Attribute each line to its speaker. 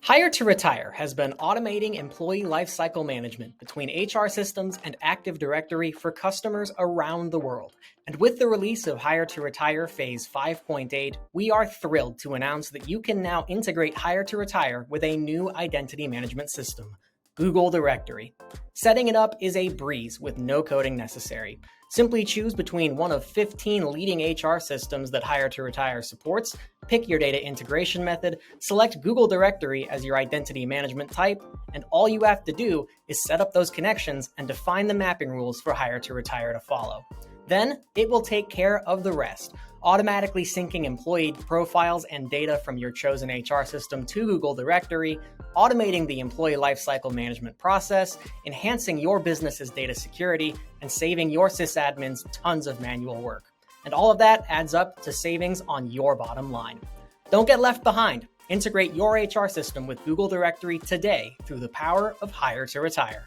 Speaker 1: Hire2Retire has been automating employee lifecycle management between HR systems and Active Directory for customers around the world. And with the release of Hire2Retire Phase 5.8, we are thrilled to announce that you can now integrate Hire2Retire with a new identity management system, Google Directory. Setting it up is a breeze with no coding necessary. Simply choose between one of 15 leading HR systems that Hire2Retire supports, pick your data integration method, select Google Directory as your identity management type, and all you have to do is set up those connections and define the mapping rules for Hire2Retire to follow. Then it will take care of the rest, automatically syncing employee profiles and data from your chosen HR system to Google Directory, automating the employee lifecycle management process, enhancing your business's data security, and saving your sysadmins tons of manual work. And all of that adds up to savings on your bottom line. Don't get left behind. Integrate your HR system with Google Directory today through the power of Hire2Retire.